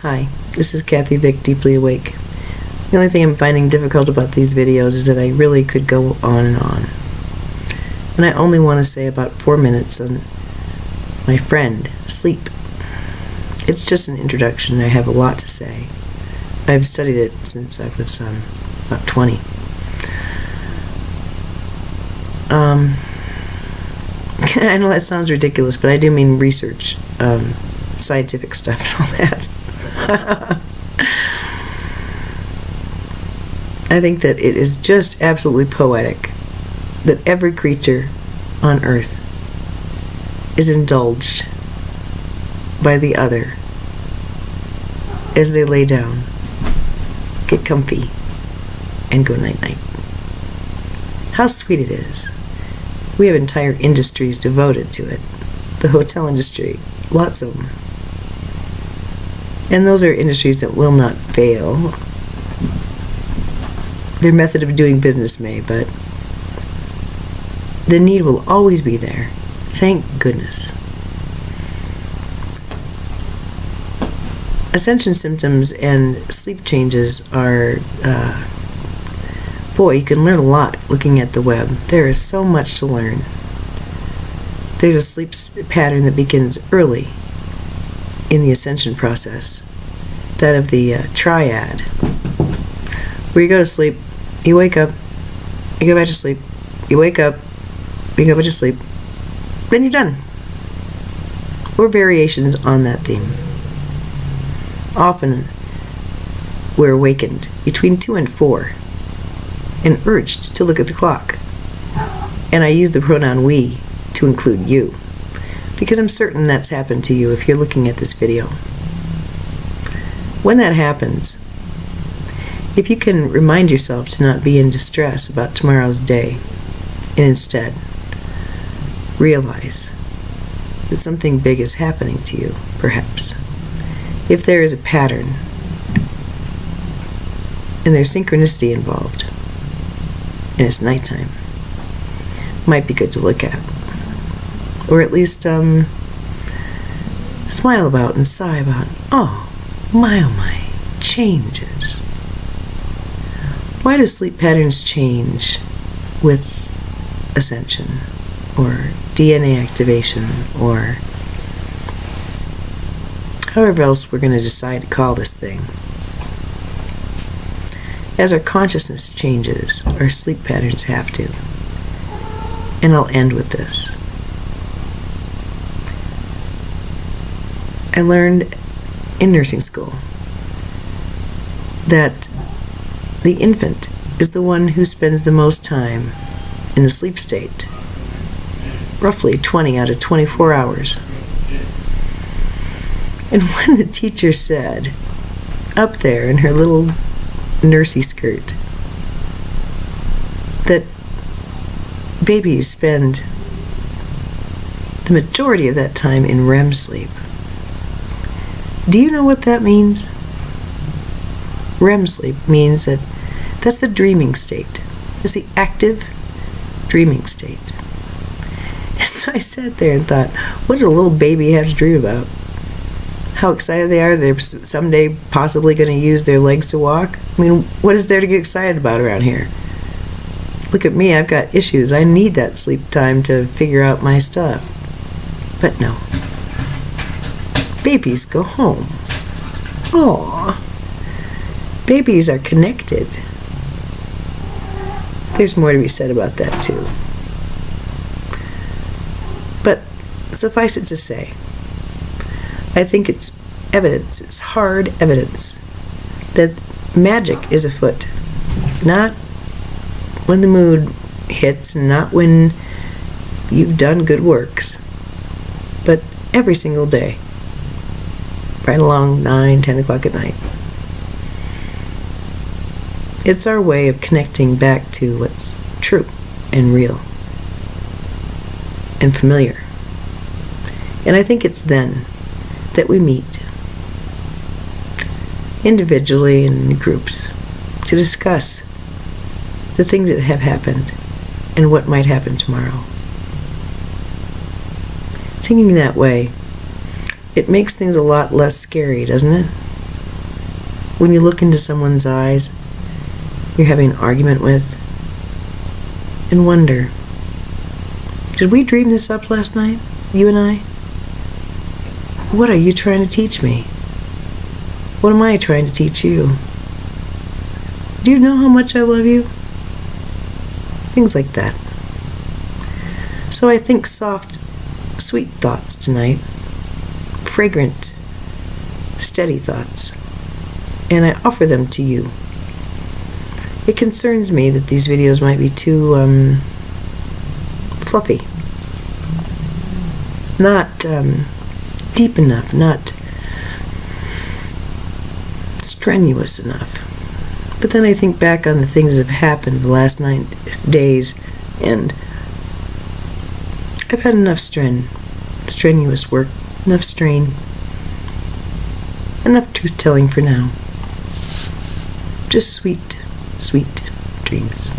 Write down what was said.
Hi, this is Kathy Vick, Deeply Awake. The only thing I'm finding difficult about these videos is that I really could go on and on. And I only want to say about 4 minutes on my friend, sleep. It's just an introduction. I have a lot to say. I've studied it since I was about 20. I know that sounds ridiculous, but I do mean research, scientific stuff and all that. I think that it is just absolutely poetic that every creature on earth is indulged by the other as they lay down, get comfy, and go night-night. How sweet it is. We have entire industries devoted to it. The hotel industry, lots of them. And those are industries that will not fail. Their method of doing business may, but the need will always be there. Thank goodness. Ascension symptoms and sleep changes are, boy, you can learn a lot looking at the web. There is so much to learn. There's a sleep pattern that begins early in the ascension process, that of the triad, where you go to sleep, you wake up, you go back to sleep, you wake up, you go back to sleep, then you're done. Or variations on that theme. Often we're awakened between 2 and 4 and urged to look at the clock. And I use the pronoun we to include you, because I'm certain that's happened to you if you're looking at this video. When that happens, if you can remind yourself to not be in distress about tomorrow's day, and instead realize that something big is happening to you, perhaps. If there is a pattern, and there's synchronicity involved, and it's nighttime, might be good to look at. Or at least smile about and sigh about, oh my, changes. Why do sleep patterns change with ascension, or DNA activation, or however else we're going to decide to call this thing? As our consciousness changes, our sleep patterns have to. And I'll end with this. I learned in nursing school that the infant is the one who spends the most time in the sleep state, roughly 20 out of 24 hours. And when the teacher said, up there in her little nursey skirt, that babies spend the majority of that time in REM sleep, do you know what that means? REM sleep means that that's the dreaming state. It's the active dreaming state. So I sat there and thought, what does a little baby have to dream about? How excited they are they're someday possibly going to use their legs to walk? I mean, what is there to get excited about around here? Look at me, I've got issues. I need that sleep time to figure out my stuff. But no. Babies go home. Aww. Babies are connected. There's more to be said about that too. But suffice it to say, I think it's evidence, it's hard evidence, that magic is afoot. Not when the mood hits, not when you've done good works, but every single day, right along 9, 10 o'clock at night. It's our way of connecting back to what's true and real and familiar. And I think it's then that we meet, individually and in groups, to discuss the things that have happened and what might happen tomorrow. Thinking that way, it makes things a lot less scary, doesn't it? when you look into someone's eyes you're having an argument with and wonder, did we dream this up last night, you and I? What are you trying to teach me? What am I trying to teach you? Do you know how much I love you? Things like that. So I think soft, sweet thoughts tonight. Fragrant, steady thoughts. And I offer them to you. It concerns me that these videos might be too fluffy. Not deep enough, not strenuous enough. But then I think back on the things that have happened the last 9 days, and I've had enough strenuous work, enough strain, enough truth-telling for now. Just sweet, sweet dreams.